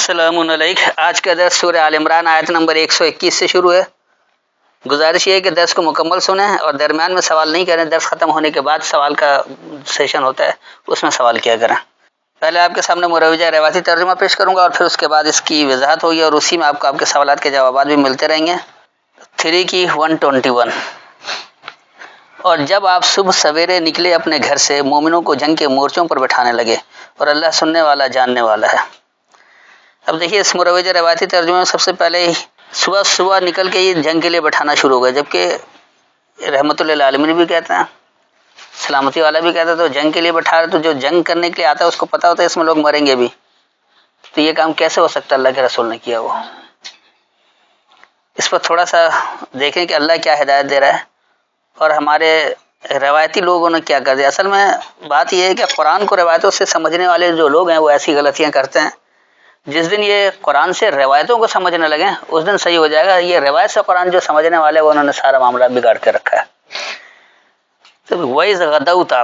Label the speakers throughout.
Speaker 1: السلام علیکم۔ آج کا درس سورہ آل عمران آیت نمبر 121 سے شروع ہے۔ گزارش یہ ہے کہ درس کو مکمل سنیں اور درمیان میں سوال نہیں کریں۔ درس ختم ہونے کے بعد سوال کا سیشن ہوتا ہے، اس میں سوال کیا کریں۔ پہلے آپ کے سامنے مروجہ روایتی ترجمہ پیش کروں گا اور پھر اس کے بعد اس کی وضاحت ہوگی اور اسی میں آپ کو آپ کے سوالات کے جوابات بھی ملتے رہیں گے۔ 3 کی 121۔ اور جب آپ صبح سویرے نکلے اپنے گھر سے، مومنوں کو جنگ کے مورچوں پر بٹھانے لگے اور اللہ سننے والا جاننے والا ہے۔ اب دیکھیے اس مروجہ روایتی ترجمے میں سب سے پہلے صبح نکل کے یہ جنگ کے لیے بٹھانا شروع ہو گیا، جبکہ رحمت اللہ عالمین بھی کہتے ہیں، سلامتی والا بھی کہتا ہے، تو جنگ کے لیے بٹھا رہے تو جو جنگ کرنے کے لیے آتا ہے اس کو پتہ ہوتا ہے اس میں لوگ مریں گے بھی، تو یہ کام کیسے ہو سکتا ہے؟ اللہ کے رسول نے کیا وہ۔ اس پر تھوڑا سا دیکھیں کہ اللہ کیا ہدایت دے رہا ہے اور ہمارے روایتی لوگوں نے کیا کر دیا۔ اصل میں بات یہ ہے کہ قرآن کو روایتوں سے سمجھنے والے جو لوگ ہیں وہ ایسی غلطیاں کرتے ہیں۔ جس دن یہ قرآن سے روایتوں کو سمجھنے لگیں اس دن صحیح ہو جائے گا۔ یہ روایت سے قرآن جو سمجھنے والے وہ انہوں نے سارا معاملہ بگاڑ کے رکھا ہے۔ تو وَإِذْ غَدَوْتَ،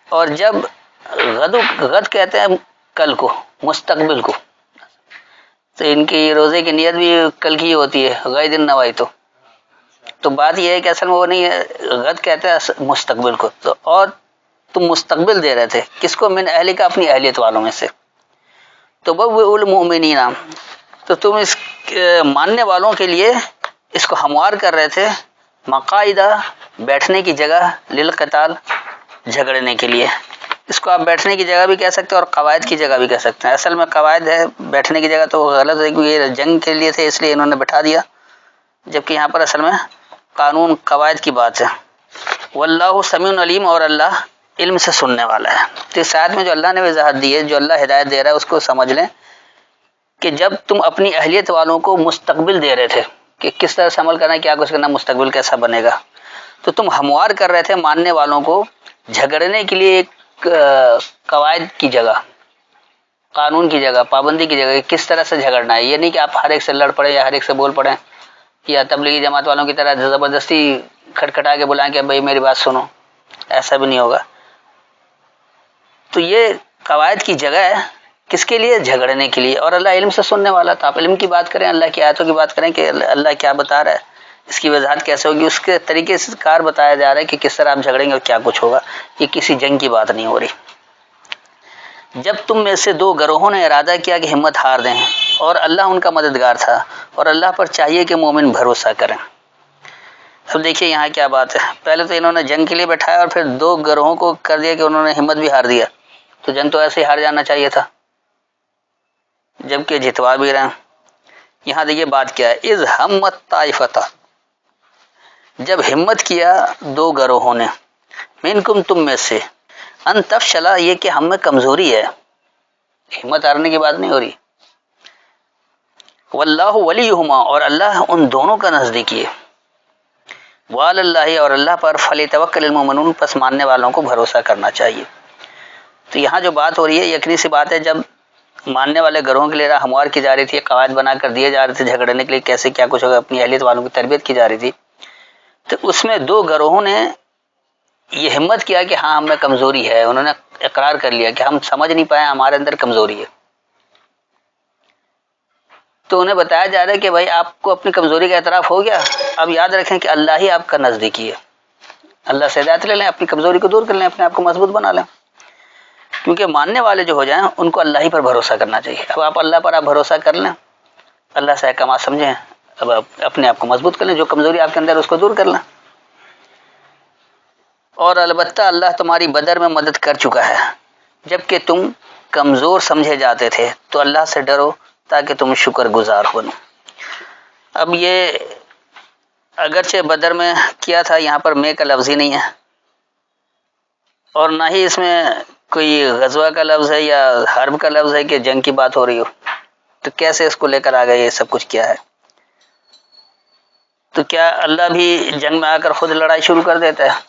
Speaker 1: اور جب غد کہتے ہیں کل کو، مستقبل کو، تو ان کی روزے کی نیت بھی کل کی ہوتی ہے، غید نوائتو۔ تو بات یہ ہے کہ اصل میں وہ نہیں ہے، غد کہتے ہیں مستقبل کو، تو اور تم مستقبل دے رہے تھے کس کو؟ من اہلی کا، اپنی اہلیت والوں میں سے۔ تو المؤمنین، تو تم اس ماننے والوں کے لیے اس کو ہموار کر رہے تھے، مقاعدہ، بیٹھنے کی جگہ، للقتال، جھگڑنے کے لیے۔ اس کو آپ بیٹھنے کی جگہ بھی کہہ سکتے ہیں اور قواعد کی جگہ بھی کہہ سکتے ہیں۔ اصل میں قواعد ہے، بیٹھنے کی جگہ تو غلط ہے کیونکہ یہ جنگ کے لیے تھے اس لیے انہوں نے بٹھا دیا، جبکہ یہاں پر اصل میں قانون قواعد کی بات ہے۔ واللہ سمیع علیم، اور اللہ علم سے سننے والا ہے۔ تو اس آیت میں جو اللہ نے وضاحت دی ہے، جو اللہ ہدایت دے رہا ہے اس کو سمجھ لیں کہ جب تم اپنی اہلیت والوں کو مستقبل دے رہے تھے کہ کس طرح سے عمل کرنا ہے، کیا کچھ کرنا، مستقبل کیسا بنے گا، تو تم ہموار کر رہے تھے ماننے والوں کو جھگڑنے کے لیے ایک قواعد کی جگہ، قانون کی جگہ، پابندی کی جگہ، کس طرح سے جھگڑنا ہے۔ یہ نہیں کہ آپ ہر ایک سے لڑ پڑے یا ہر ایک سے بول پڑیں یا تبلیغی جماعت والوں کی طرح زبردستی کھٹکھٹا کے بلائیں کہ بھائی میری بات سنو، ایسا بھی نہیں ہوگا۔ تو یہ قواعد کی جگہ ہے کس کے لیے؟ جھگڑنے کے لیے، اور اللہ علم سے سننے والا۔ تو آپ علم کی بات کریں، اللہ کی آیتوں کی بات کریں کہ اللہ کیا بتا رہا ہے، اس کی وضاحت کیسے ہوگی، اس کے طریقے سے کار بتایا جا رہا ہے کہ کس طرح آپ جھگڑیں گے اور کیا کچھ ہوگا۔ یہ کسی جنگ کی بات نہیں ہو رہی۔ جب تم میں سے 2 گروہوں نے ارادہ کیا کہ ہمت ہار دیں اور اللہ ان کا مددگار تھا، اور اللہ پر چاہیے کہ مومن بھروسہ کریں۔ اب دیکھیے یہاں کیا بات ہے، پہلے تو انہوں نے جنگ کے لیے بیٹھایا اور پھر 2 گروہوں کو کر دیا کہ انہوں نے ہمت بھی ہار دیا، تو جنگ تو ایسے ہی ہار جانا چاہیے تھا جبکہ جتوا بھی رہے ہیں۔ یہاں دیکھیے بات کیا ہے، اذ ہمت طائفتہ، جب ہمت کیا 2 گروہوں نے، منکم، تم میں سے، ان تفشلا، یہ کہ ہم میں کمزوری ہے، ہمت ہارنے کی بات نہیں ہو رہی، واللہ ولیہما، اور اللہ ان دونوں کا نزدیکی ہے، وعلی اللہ، اور اللہ پر فلیتوکل المؤمنون، پس ماننے والوں کو بھروسہ کرنا چاہیے۔ تو یہاں جو بات ہو رہی ہے یقینی سی بات ہے، جب ماننے والے گروہوں کے لیے راہ ہموار کی جا رہی تھی، قواعد بنا کر دیے جا رہے تھے جھگڑنے کے لیے کیسے کیا کچھ ہوگا، اپنی اہلیت والوں کی تربیت کی جا رہی تھی، تو اس میں 2 گروہوں نے یہ ہمت کیا کہ ہاں ہم میں کمزوری ہے، انہوں نے اقرار کر لیا کہ ہم سمجھ نہیں پائے، ہمارے اندر کمزوری ہے۔ تو انہیں بتایا جا رہا ہے کہ بھائی آپ کو اپنی کمزوری کا اعتراف ہو گیا، اب یاد رکھیں کہ اللہ ہی آپ کا نزدیکی ہے، اللہ سے ہدایت لے لیں، اپنی کمزوری کو دور کر لیں، اپنے آپ کو مضبوط بنا لیں، کیونکہ ماننے والے جو ہو جائیں ان کو اللہ ہی پر بھروسہ کرنا چاہیے۔ اب آپ اللہ پر بھروسہ کر لیں، اللہ سے احکامات سمجھیں، اب آپ اپنے آپ کو مضبوط کر لیں، جو کمزوری آپ کے اندر ہے اس کو دور کر لیں۔ اور البتہ اللہ تمہاری بدر میں مدد کر چکا ہے، جبکہ تم کمزور سمجھے جاتے تھے، تو اللہ سے ڈرو تاکہ تم شکر گزار بنو۔ اب یہ اگرچہ بدر میں کیا تھا، یہاں پر میں کا لفظ ہی نہیں ہے اور نہ ہی اس میں کوئی غزوہ کا لفظ ہے یا حرب کا لفظ ہے کہ جنگ کی بات ہو رہی ہو، تو کیسے اس کو لے کر آ گئے؟ یہ سب کچھ کیا ہے؟ تو کیا اللہ بھی جنگ میں آ کر خود لڑائی شروع کر دیتا ہے؟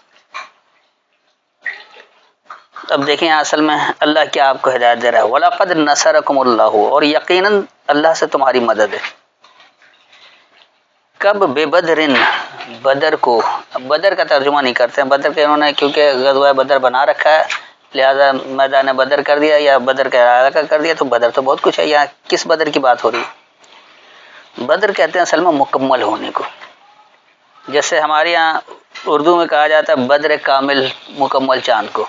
Speaker 1: اب دیکھیں اصل میں اللہ کیا آپ کو ہدایت دے رہا ہے، وَلَقَدْ نَصَرَكُمُ اللَّهُ، اور یقیناً اللہ سے تمہاری مدد ہے۔ کب؟ بے بدرن، بدر کو۔ اب بدر کا ترجمہ نہیں کرتے ہیں، بدر کے انہوں نے کیونکہ غزوہ بدر بنا رکھا ہے لہذا میدان بدر کر دیا یا بدر کا ارادہ کر دیا، تو بدر تو بہت کچھ ہے، یہاں کس بدر کی بات ہو رہی ہے؟ بدر کہتے ہیں اصل میں مکمل ہونے کو، جیسے ہمارے یہاں اردو میں کہا جاتا ہے بدر کامل، مکمل چاند کو،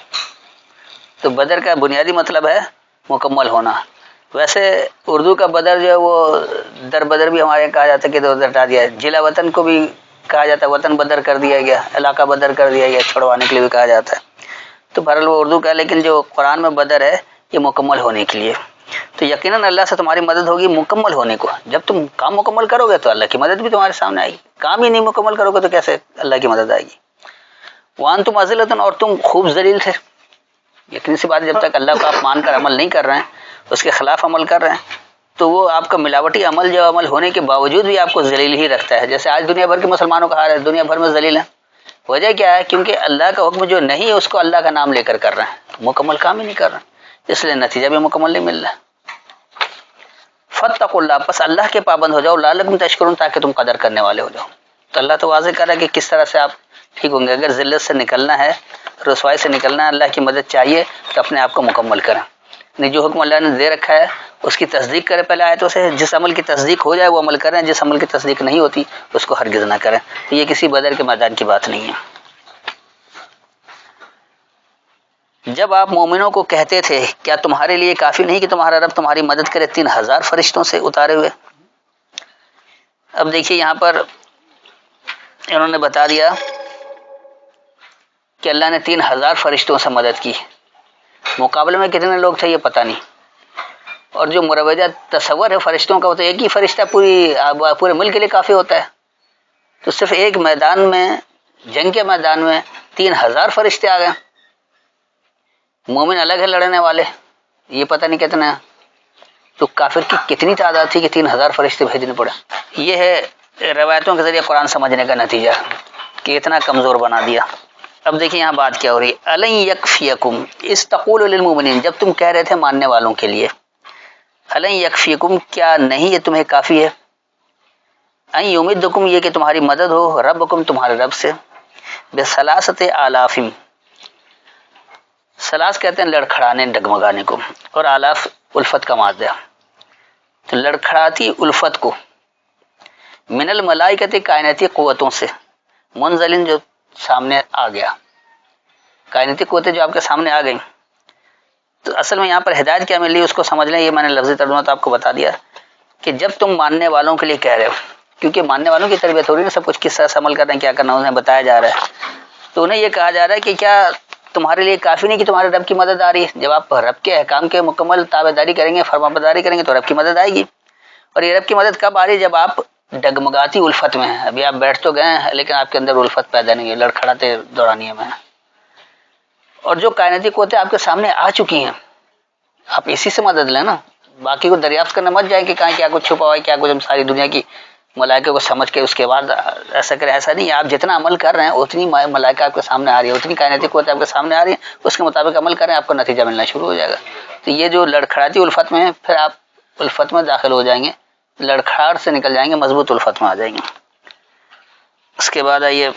Speaker 1: تو بدر کا بنیادی مطلب ہے مکمل ہونا۔ ویسے اردو کا بدر جو ہے وہ در بدر بھی ہمارے یہاں کہا جاتا ہے کہ ادھر ہٹا دیا ہے، ضلع وطن کو بھی کہا جاتا ہے وطن بدر کر دیا گیا، علاقہ بدر کر دیا گیا، چھڑوانے کے لیے بھی کہا جاتا ہے۔ تو بہرحال وہ اردو کا، لیکن جو قرآن میں بدر ہے یہ مکمل ہونے کے لیے، تو یقیناً اللہ سے تمہاری مدد ہوگی مکمل ہونے کو۔ جب تم کام مکمل کرو گے تو اللہ کی مدد بھی تمہارے سامنے آئے گی، کام ہی نہیں مکمل کرو گے تو کیسے اللہ کی مدد آئے گی؟ وَأَنْتُمْ أَذِلَّةٌ، اور تم خوب ذلیل تھے۔ یقینی سی بات، جب تک اللہ کو آپ مان کر عمل نہیں کر رہے ہیں، اس کے خلاف عمل کر رہے ہیں، تو وہ آپ کا ملاوٹی عمل جو عمل ہونے کے باوجود بھی آپ کو ذلیل ہی رکھتا ہے۔ جیسے آج دنیا بھر کے مسلمانوں کا حال ہے، دنیا بھر میں ذلیل ہیں۔ وجہ کیا ہے؟ کیونکہ اللہ کا حکم جو نہیں ہے اس کو اللہ کا نام لے کر رہے ہیں، تو مکمل کام ہی نہیں کر رہے ہیں، اس لیے نتیجہ بھی مکمل نہیں مل رہا۔ فاتقوا اللہ، پس اللہ کے پابند ہو جاؤ، لعلکم تشکرون، تاکہ تم قدر کرنے والے ہو جاؤ۔ تو اللہ تو واضح کر رہا ہے کہ کس طرح سے آپ ٹھیک ہوں گے۔ اگر ذلت سے نکلنا ہے، رسوائی سے نکلنا ہے، اللہ کی مدد چاہیے، تو اپنے آپ کو مکمل کریں، یعنی جو حکم اللہ نے دے رکھا ہے اس کی تصدیق کریں پہلے آیتوں سے، جس عمل کی تصدیق ہو جائے وہ عمل کریں، جس عمل کی تصدیق نہیں ہوتی اس کو ہرگز نہ کریں۔ تو یہ کسی بدر کے میدان کی بات نہیں ہے۔ جب آپ مومنوں کو کہتے تھے کیا تمہارے لیے کافی نہیں کہ تمہارا رب تمہاری مدد کرے 3000 فرشتوں سے اتارے ہوئے؟ اب دیکھیے یہاں پر انہوں نے بتا دیا کہ اللہ نے 3000 فرشتوں سے مدد کی، مقابلے میں کتنے لوگ تھے یہ پتہ نہیں، اور جو مروجہ تصور ہے فرشتوں کا وہ تو ایک ہی فرشتہ پورے ملک کے لیے کافی ہوتا ہے، تو صرف ایک میدان میں، جنگ کے میدان میں 3000 فرشتے آ گئے۔ مومن الگ ہے لڑنے والے، یہ پتہ نہیں کتنے ہیں، تو کافر کی کتنی تعداد تھی کہ 3000 فرشتے بھیجنے پڑے۔ یہ ہے روایتوں کے ذریعے قرآن سمجھنے کا نتیجہ کہ اتنا کمزور بنا دیا۔ اب دیکھیں یہاں بات کیا ہو رہی ہے، الن یکفیکم اذ تقول للمؤمنین، جب تم کہہ رہے تھے ماننے والوں کے لیے، الن یکفیکم، کیا نہیں یہ تمہیں کافی ہے، ان یمدکم، یہ کہ تمہاری مدد ہو، ربکم، تمہارے رب سے، بثلاثۃ آلاف، سلاس کہتے ہیں لڑکھڑانے، ڈگمگانے کو، اور آلاف الفت کا مادہ، تو لڑکھڑاتی الفت کو، من الملائکۃ، کائناتی قوتوں سے، منزلن، جو سامنے آ گیا، کائناتی قوتیں جو آپ کے سامنے آ گئیں۔ تو اصل میں یہاں پر ہدایت کیا مل رہی ہے اس کو سمجھ لیں، یہ میں نے لفظی ترجمہ تو آپ کو بتا دیا کہ جب تم ماننے والوں کے لیے کہہ رہے ہو، کیونکہ ماننے والوں کی تربیت ہو رہی ہے نا، سب کچھ کس طرح سے عمل کرنا ہے، کیا کرنا ہے انہیں بتایا جا رہا ہے، تو انہیں یہ کہا جا رہا ہے کہ کیا تمہارے لیے کافی نہیں کہ تمہارے رب کی مدد آ رہی ہے؟ جب آپ رب کے احکام کے مکمل تابع داری کریں گے، فرما برداری کریں گے، تو رب کی مدد آئے گی۔ اور یہ رب کی مدد کب آ رہی ہے؟ جب آپ ڈگمگاتی الفت میں ہیں، ابھی آپ بیٹھ تو گئے ہیں لیکن آپ کے اندر الفت پیدا نہیں ہے، لڑکھڑاتے دورانیے میں ہیں، اور جو کائناتی قوتیں آپ کے سامنے آ چکی ہیں، آپ اسی سے مدد لیں نا، باقی کو دریافت کرنے مت جائیں کہ کہاں کیا کچھ چھپا ہوا ہے، کیا کچھ ہم ساری دنیا کی ملائکہ کو سمجھ کے اس کے بعد ایسا کریں، ایسا نہیں ہے۔ آپ جتنا عمل کر رہے ہیں اتنی ملائکہ آپ کے سامنے آ رہی ہے، اتنی کائناتی قوتیں آپ کے سامنے آ رہی ہیں، اس کے مطابق عمل کریں، آپ کو نتیجہ ملنا شروع ہو جائے گا۔ تو یہ جو لڑکھڑاتی الفت میں ہے، پھر آپ الفت میں داخل ہو جائیں گے، لڑکھڑاہٹ سے نکل جائیں گے، مضبوط الفت میں آ جائیں گے۔ اس کے بعد آئیے،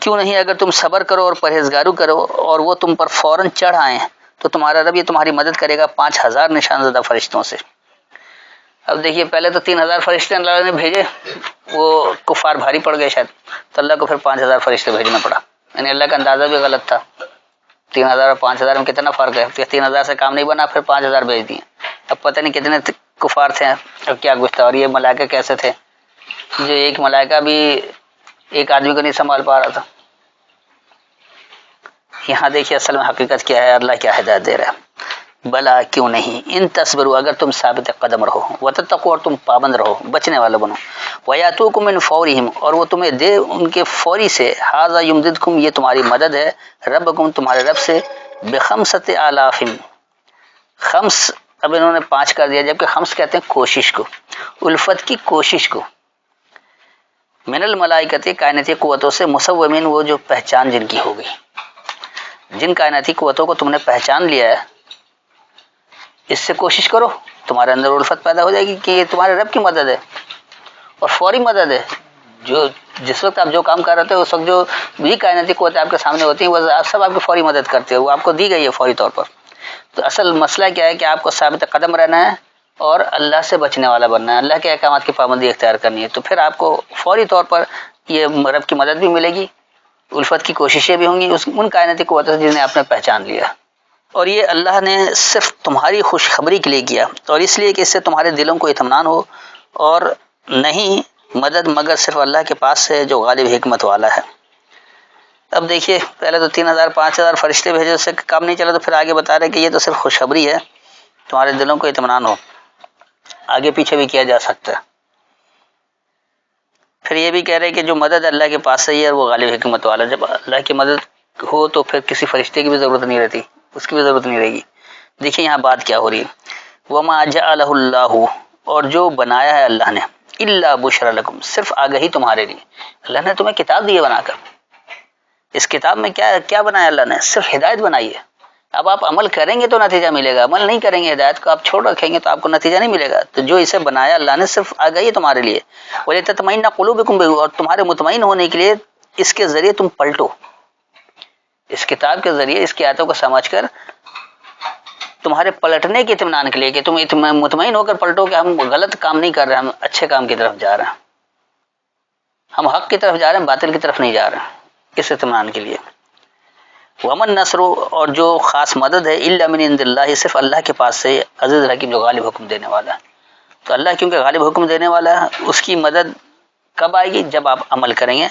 Speaker 1: کیوں نہیں اگر تم صبر کرو اور پرہیزگاری کرو اور وہ تم پر فوراً چڑھ آئیں تو تمہارا رب یہ تمہاری مدد کرے گا 5000 نشان زدہ فرشتوں سے۔ اب دیکھیے پہلے تو 3000 فرشتے اللہ نے بھیجے، وہ کفار بھاری پڑ گئے شاید، تو اللہ کو پھر 5000 فرشتے بھیجنا پڑا، یعنی اللہ کا اندازہ بھی غلط تھا۔ 3000 اور 5000 میں کتنا فرق ہے؟ 3000 سے کام نہیں بنا، پھر 5000 بھیج دیے، اب پتہ نہیں کتنے کفار تھے اور کیا کچھ تھا، اور یہ ملائکہ کیسے تھے جو ایک ملائکہ بھی ایک آدمی کو نہیں سنبھال پا رہا تھا۔ یہاں دیکھیے اصل میں حقیقت کیا ہے، اللہ کیا ہدایت دے رہا ہے، بلا کیوں نہیں، ان تصبروا، اگر تم ثابت قدم رہو، وتتقوا، اور تم پابند رہو، بچنے والے بنو، ویاتوکم من فورہم، اور وہ تمہیں دے ان کے فوری سے، ھذا یمددکم، یہ تمہاری مدد ہے، ربکم، تمہارے رب سے، بخمسۃ آلاف، خمس اب انہوں نے 5 کر دیا، جبکہ خمس کہتے ہیں کوشش کو، الفت کی کوشش کو، من الملائکۃ، کائناتی قوتوں سے، مسومین، وہ جو پہچان جن کی ہو گئی، جن کائناتی قوتوں کو تم نے پہچان لیا ہے، اس سے کوشش کرو، تمہارے اندر الفت پیدا ہو جائے گی کہ یہ تمہارے رب کی مدد ہے اور فوری مدد ہے، جو جس وقت آپ جو کام کر رہے تھے اس وقت جو بھی کائناتی قوتیں آپ کے سامنے ہوتی ہیں وہ سب آپ کی فوری مدد کرتے ہیں، وہ آپ کو دی گئی ہے فوری طور پر. تو اصل مسئلہ کیا ہے کہ آپ کو ثابت قدم رہنا ہے اور اللہ سے بچنے والا بننا ہے، اللہ کے احکامات کی پابندی اختیار کرنی ہے. تو پھر آپ کو فوری طور پر یہ رب کی مدد بھی ملے گی، الفت کی کوششیں بھی ہوں گی ان کائناتی قوتوں سے جنہیں آپ نے پہچان لیا. اور یہ اللہ نے صرف تمہاری خوشخبری کے لیے کیا، اور اس لیے کہ اس سے تمہارے دلوں کو اطمینان ہو، اور نہیں مدد مگر صرف اللہ کے پاس سے جو غالب حکمت والا ہے. اب دیکھیے پہلے تو 3000 5000 فرشتے بھیجے، اس سے کام نہیں چلا، تو پھر آگے بتا رہے کہ یہ تو صرف خوشخبری ہے، تمہارے دلوں کو اطمینان ہو، آگے پیچھے بھی کیا جا سکتا ہے. پھر یہ بھی کہہ رہے کہ جو مدد اللہ کے پاس سے ہی ہے وہ غالب حکمت والا. جب اللہ کی مدد ہو تو پھر کسی فرشتے کی بھی ضرورت نہیں رہتی، اس کی بھی ضرورت نہیں رہے گی. دیکھیے یہاں بات کیا ہو رہی ہے، وما جعلہ اللہ، اور جو بنایا ہے اللہ نے، الا بشرا لکم، صرف آگہی تمہارے لیے. اللہ نے تمہیں کتاب دی ہے بنا کر، اس کتاب میں کیا بنایا اللہ نے؟ صرف ہدایت بنائی ہے. اب آپ عمل کریں گے تو نتیجہ ملے گا، عمل نہیں کریں گے، ہدایت کو آپ چھوڑ رکھیں گے تو آپ کو نتیجہ نہیں ملے گا. تو جو اسے بنایا اللہ نے صرف آگہی تمہارے لیے. وَلِتَطْمَئِنَّ قُلُوبُكُمْ بِهِ، اور تمہارے مطمئن ہونے کے لیے اس کے ذریعے تم پلٹو، اس کتاب کے ذریعے اس کی آیتوں کو سمجھ کر تمہارے پلٹنے کے اطمینان کے لیے، کہ تم مطمئن ہو کر پلٹو کہ ہم غلط کام نہیں کر رہے، ہم اچھے کام کی طرف جا رہے ہیں، ہم حق کی طرف جا رہے ہیں، باطل کی طرف نہیں جا رہے ہیں، اس اطمینان کے لیے. ومن نصر، اور جو خاص مدد ہے، الا من عند اللہ، صرف اللہ کے پاس سے، عزیز الحکیم جو غالب حکم دینے والا ہے. تو اللہ کیونکہ غالب حکم دینے والا ہے، اس کی مدد کب آئے گی؟ جب آپ عمل کریں گے،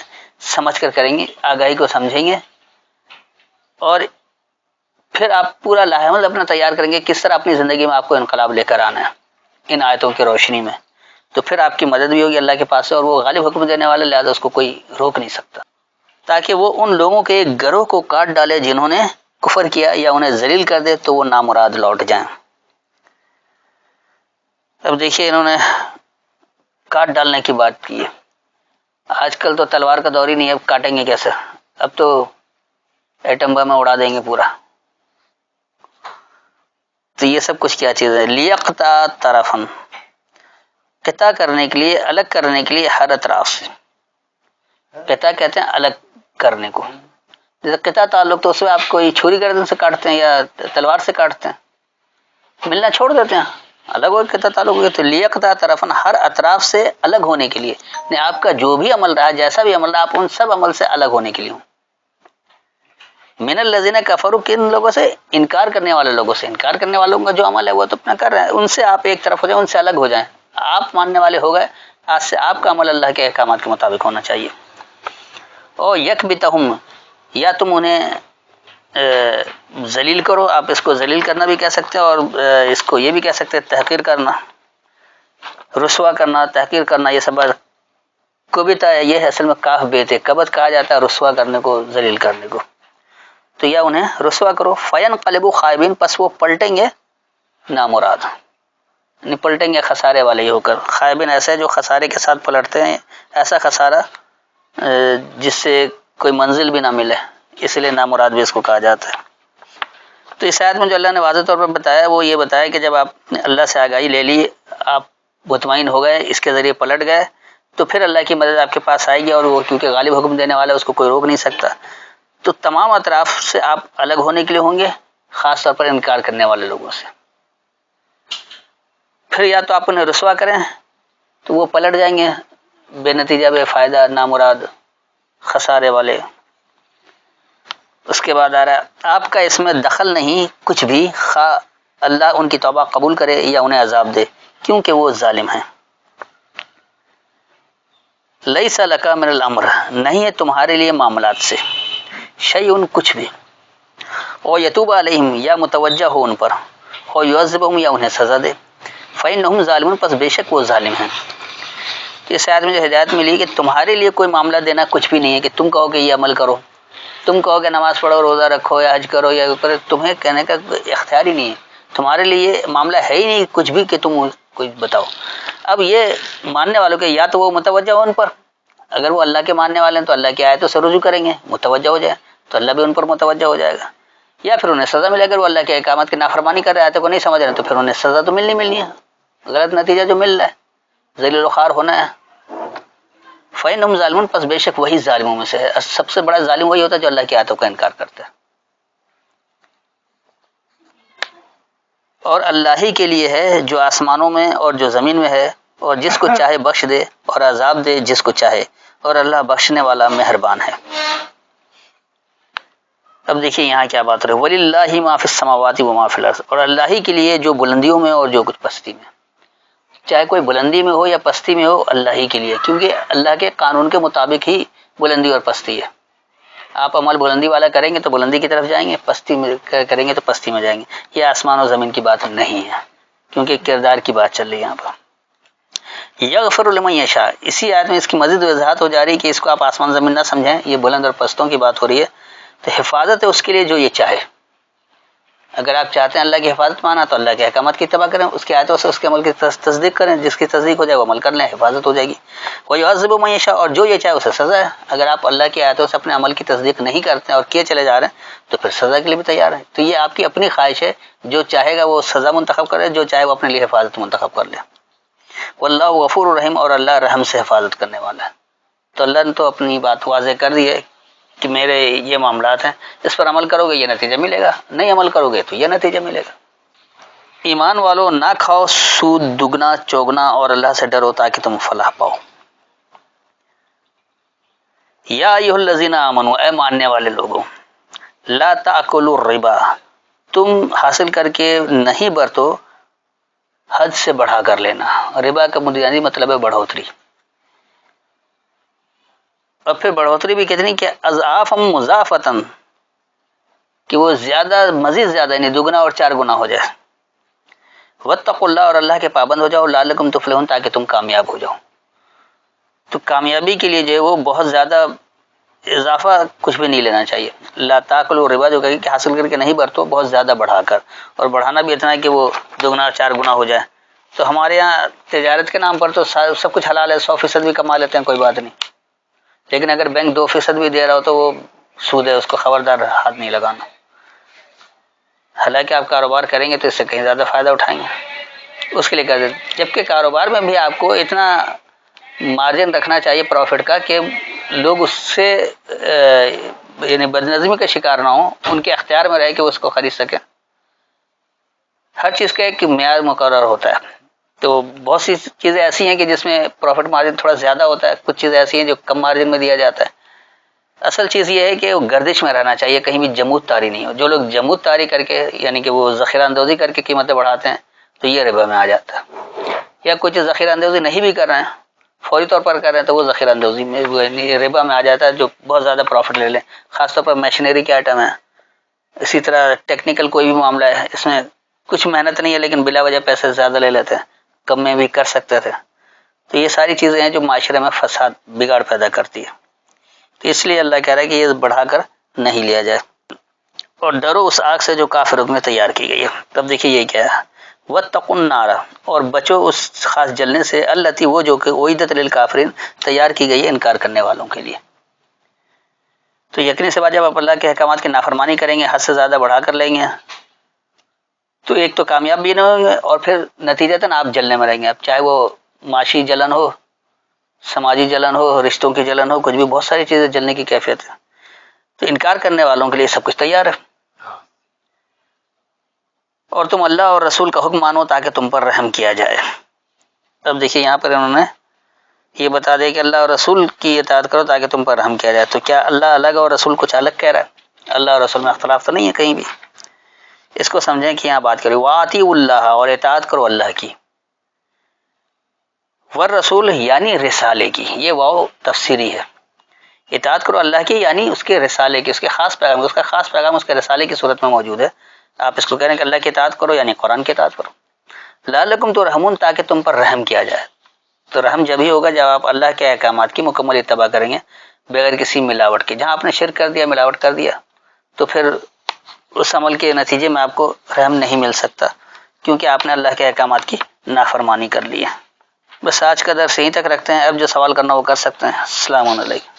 Speaker 1: سمجھ کر کریں گے، آگاہی کو سمجھیں گے، اور پھر آپ پورا لاہ عمل اپنا تیار کریں گے کس طرح اپنی زندگی میں آپ کو انقلاب لے کر آنا ہے ان آیتوں کی روشنی میں. تو پھر آپ کی مدد بھی ہوگی اللہ کے پاس سے، اور وہ غالب حکم دینے والا، لہذا اس کو کوئی روک نہیں سکتا، تاکہ وہ ان لوگوں کے ایک گروہ کو کاٹ ڈالے جنہوں نے کفر کیا یا انہیں ذلیل کر دے تو وہ نامراد لوٹ جائیں. اب دیکھیے انہوں نے کاٹ ڈالنے کی بات کی ہے. آج کل تو تلوار کا دور ہی نہیں ہے، اب کاٹیں گے کیسے؟ اب تو ایٹم بم میں اڑا دیں گے پورا. تو یہ سب کچھ کیا چیز ہے؟ لیقطع طرفن، قطع کرنے کے لیے، الگ کرنے کے لیے، ہر اطراف سے. قطع کہتے ہیں الگ کرنے کو. جیسے قطع تعلق تو اس میں آپ کوئی چھری گردن سے کاٹتے ہیں یا تلوار سے کاٹتے ہیں، ملنا چھوڑ دیتے ہیں، الگ ہو قطع تعلق ہو. تو لیقطع طرفن، ہر اطراف سے الگ ہونے کے لیے، یعنی آپ کا جو بھی عمل رہا، جیسا بھی عمل رہا، آپ ان سب عمل سے الگ ہونے کے لیے. من الذین کفروا، کن لوگوں سے؟ انکار کرنے والے لوگوں سے. انکار کرنے والوں کا جو عمل ہے وہ تو اپنا کر رہے ہیں، ان سے آپ ایک طرف ہو جائیں، ان سے الگ ہو جائیں. آپ ماننے والے ہو گئے، آج سے آپ کا عمل اللہ کے احکامات کے مطابق ہونا چاہیے. اور یکبتہم، یا تم انہیں ذلیل کرو. آپ اس کو ذلیل کرنا بھی کہہ سکتے ہیں، اور اس کو یہ بھی کہہ سکتے ہیں تحقیر کرنا، رسوا کرنا، تحقیر کرنا. یہ سب کبتا ہے، یہ ہے اصل میں کاف بیت، کبت کہا جاتا ہے رسوا کرنے کو، ذلیل کرنے کو. تو یا انہیں رسوا کرو. فینقلبوا خائبین، پس وہ پلٹیں گے نامراد، یعنی پلٹیں گے خسارے والے ہی ہو کر. خائبین ایسے جو خسارے کے ساتھ پلٹتے ہیں، ایسا خسارہ جس سے کوئی منزل بھی نہ ملے، اس لیے نامراد بھی اس کو کہا جاتا ہے. تو اس آیت میں جو اللہ نے واضح طور پر بتایا وہ یہ بتایا کہ جب آپ نے اللہ سے آگاہی لے لی، آپ مطمئن ہو گئے، اس کے ذریعے پلٹ گئے، تو پھر اللہ کی مدد آپ کے پاس آئے گی، اور وہ کیونکہ غالب حکم دینے والا ہے اس کو کوئی روک نہیں سکتا. تو تمام اطراف سے آپ الگ ہونے کے لیے ہوں گے، خاص طور پر انکار کرنے والے لوگوں سے. پھر یا تو آپ انہیں رسوا کریں تو وہ پلٹ جائیں گے، بے نتیجہ، بے فائدہ، نامراد، خسارے والے. اس کے بعد آ رہا ہے آپ کا اس میں دخل نہیں کچھ بھی، خواہ اللہ ان کی توبہ قبول کرے یا انہیں عذاب دے، کیونکہ وہ ظالم ہیں. لیس لک من الامر، نہیں ہے تمہارے لیے معاملات سے، شیء کچھ بھی. اور یتوب علیہم، یا متوجہ ہو ان پر، اور یعذبہم، یا انہیں سزا دے. فإنہم ظالمون، پس بے شک وہ ظالم ہیں. اس آیت میں جو ہدایت ملی کہ تمہارے لیے کوئی معاملہ دینا کچھ بھی نہیں ہے، کہ تم کہو کہ یہ عمل کرو، تم کہو کہ نماز پڑھو، روزہ رکھو، یا حج کرو، یا کرو، تمہیں کہنے کا اختیار ہی نہیں ہے. تمہارے لیے یہ معاملہ ہے ہی نہیں کچھ بھی کہ تم کچھ بتاؤ. اب یہ ماننے والوں کے یا تو وہ متوجہ ہو ان پر، اگر وہ اللہ کے ماننے والے ہیں تو اللہ کی آیتوں سے رجوع کریں گے، متوجہ ہو جائے تو اللہ بھی ان پر متوجہ ہو جائے گا، یا پھر انہیں سزا ملے. اگر وہ اللہ کے احکامات کی نافرمانی کر رہے ہیں، آیتوں کو نہیں سمجھ رہے ہیں، تو پھر انہیں سزا تو ملنی ہے، غلط نتیجہ جو مل رہا ہے، ذلیل و خوار ہونا ہے. فَإِنَّهُمْ ظَالِمُونَ، پس بے شک وہی ظالموں میں سے ہے. سب سے بڑا ظالم وہی ہوتا ہے جو اللہ کی آیتوں کا انکار کرتا ہے. اور اللہ ہی کے لیے ہے جو آسمانوں میں اور جو زمین میں ہے، اور جس کو چاہے بخش دے اور عذاب دے جس کو چاہے، اور اللہ بخشنے والا مہربان ہے. اب دیکھیے یہاں کیا بات رہی، وَلِلَّهِ مَا فِي السَّمَاوَاتِ وَمَا فِي الْأَرْضِ، اور اللہ ہی کے لیے جو بلندیوں میں اور جو کچھ پستی میں، چاہے کوئی بلندی میں ہو یا پستی میں ہو، اللہ ہی کے لیے، کیونکہ اللہ کے قانون کے مطابق ہی بلندی اور پستی ہے. آپ عمل بلندی والا کریں گے تو بلندی کی طرف جائیں گے، پستی میں کریں گے تو پستی میں جائیں گے. یہ آسمان و زمین کی بات نہیں ہے، کیونکہ کردار کی بات چل رہی ہے یہاں پر. یغفر لمن یشاء، اسی آیت میں اس کی مزید وضاحت ہو جا رہی ہے کہ اس کو آپ آسمان زمین نہ سمجھیں، یہ بلند اور پستوں کی بات ہو رہی ہے. تو حفاظت ہے اس کے لیے جو یہ چاہے. اگر آپ چاہتے ہیں اللہ کی حفاظت مانا تو اللہ کے احکامات کی اتباع کریں، اس کی آیتوں سے اس کے عمل کی تصدیق کریں، جس کی تصدیق ہو جائے وہ عمل کر لیں، حفاظت ہو جائے گی. وَيُعَذِّبُ مَن يَشَاءُ، اور جو یہ چاہے اسے سزا ہے. اگر آپ اللہ کی آیتوں سے اپنے عمل کی تصدیق نہیں کرتے ہیں اور کیے چلے جا رہے ہیں تو پھر سزا کے لیے بھی تیار ہیں. تو یہ آپ کی اپنی خواہش ہے، جو چاہے گا وہ سزا منتخب کرے، جو چاہے وہ اپنے لیے حفاظت منتخب کر لے. واللہ غفور الرحیم، اور اللہ رحم سے حفاظت کرنے والا ہے. تو اللہ نے تو اپنی بات واضح کر دی ہے کہ میرے یہ معاملات ہیں، اس پر عمل کرو گے یہ نتیجہ ملے گا، نہیں عمل کرو گے تو یہ نتیجہ ملے گا. ایمان والو نہ کھاؤ سود دگنا چوگنا، اور اللہ سے ڈرو تاکہ تم فلاح پاؤ. یا ایھا الذین آمنوا، اے ماننے والے لوگوں، لا تاکلوا الربا، تم حاصل کر کے نہیں برتو حد سے بڑھا کر لینا. ربا کا بنیادی مطلب ہے بڑھوتری، اور پھر بڑھوتری بھی کتنی کہ اضعافا مضاعفتاً، کہ وہ زیادہ مزید زیادہ یعنی دگنا اور 4 گنا ہو جائے. واتقوا اللہ، اور اللہ کے پابند ہو جاؤ، لعلکم تفلحون، تاکہ تم کامیاب ہو جاؤ. تو کامیابی کے لیے جو ہے وہ بہت زیادہ اضافہ کچھ بھی نہیں لینا چاہیے. لا تاکلوا الربا جو کہے کہ حاصل کر کے نہیں برتو بہت زیادہ بڑھا کر، اور بڑھانا بھی اتنا ہے کہ وہ دگنا اور 4 گنا ہو جائے. تو ہمارے یہاں تجارت کے نام پر تو سب کچھ حلال ہے، 100% بھی کما لیتے ہیں، کوئی بات نہیں. لیکن اگر بینک 2% بھی دے رہا ہو تو وہ سود ہے، اس کو خبردار ہاتھ نہیں لگانا. حالانکہ آپ کاروبار کریں گے تو اس سے کہیں زیادہ فائدہ اٹھائیں گے، اس کے لیے کر دیتے. جبکہ کاروبار میں بھی آپ کو اتنا مارجن رکھنا چاہیے پروفٹ کا کہ لوگ اس سے یعنی بدنظمی کا شکار نہ ہوں، ان کے اختیار میں رہے کہ وہ اس کو خرید سکیں. ہر چیز کا ایک معیار مقرر ہوتا ہے. تو بہت سی چیزیں ایسی ہیں کہ جس میں پروفٹ مارجن تھوڑا زیادہ ہوتا ہے، کچھ چیزیں ایسی ہیں جو کم مارجن میں دیا جاتا ہے. اصل چیز یہ ہے کہ وہ گردش میں رہنا چاہیے، کہیں بھی جمود طاری نہیں ہو. جو لوگ جمود طاری کر کے یعنی کہ وہ ذخیرہ اندوزی کر کے قیمتیں بڑھاتے ہیں تو یہ ربا میں آ جاتا ہے. یا کچھ ذخیرہ اندوزی نہیں بھی کر رہے ہیں، فوری طور پر کر رہے ہیں، تو وہ ذخیرہ اندوزی میں ربا میں آ جاتا ہے، جو بہت زیادہ پروفٹ لے لیں. خاص طور پر مشینری کے آئٹم ہیں، اسی طرح ٹیکنیکل کوئی بھی معاملہ ہے، اس میں کچھ محنت نہیں ہے لیکن بلا وجہ پیسے زیادہ لے لیتے ہیں، کم میں بھی کر سکتے تھے. تو یہ ساری چیزیں ہیں جو معاشرے میں فساد بگاڑ پیدا کرتی ہے. تو اس لیے اللہ کہہ رہا ہے کہ یہ بڑھا کر نہیں لیا جائے. اور ڈرو اس آگ سے جو کافروں میں تیار کی گئی ہے. تب دیکھیے یہ کیا ہے، واتقوا النار، اور بچو اس خاص جلنے سے، التی وہ جو کہ اعدت للکافرین، تیار کی گئی ہے انکار کرنے والوں کے لیے. تو یقینی سی بات جب آپ اللہ کے احکامات کی نافرمانی کریں گے، حد سے زیادہ بڑھا کر لیں گے، تو ایک تو کامیاب بھی نہ ہوں گے، اور پھر نتیجتاً آپ جلنے میں رہیں گے. اب چاہے وہ معاشی جلن ہو، سماجی جلن ہو، رشتوں کی جلن ہو، کچھ بھی، بہت ساری چیزیں جلنے کی کیفیت ہے. تو انکار کرنے والوں کے لیے سب کچھ تیار ہے. اور تم اللہ اور رسول کا حکم مانو تاکہ تم پر رحم کیا جائے. اب دیکھیے یہاں پر انہوں نے یہ بتا دیا کہ اللہ اور رسول کی اطاعت کرو تاکہ تم پر رحم کیا جائے. تو کیا اللہ الگ اور رسول کچھ الگ کہہ رہا ہے؟ اللہ اور رسول میں اختلاف تو نہیں ہے کہیں بھی. اس کو سمجھیں کہ یہاں بات کریں وَاطِیعُوا اللہ، اور اطاعت کرو اللہ کی، والرسول یعنی رسالے کی. یہ واو تفسیری ہے. اطاعت کرو اللہ کی یعنی اس کے رسالے کی، اس کے خاص پیغام، اس کا خاص پیغام اس کے رسالے کی صورت میں موجود ہے. آپ اس کو کہہ رہے ہیں کہ اللہ کی اطاعت کرو یعنی قرآن کی اطاعت کرو. لعلکم ترحمون، تاکہ تم پر رحم کیا جائے. تو رحم جب ہی ہوگا جب آپ اللہ کے احکامات کی مکمل اتباع کریں گے بغیر کسی ملاوٹ کے. جہاں آپ نے شرک کر دیا، ملاوٹ کر دیا، تو پھر اس عمل کے نتیجے میں آپ کو رحم نہیں مل سکتا، کیونکہ آپ نے اللہ کے احکامات کی نافرمانی کر لی ہے. بس آج کا درس یہیں تک رکھتے ہیں. اب جو سوال کرنا وہ کر سکتے ہیں. السلام علیکم.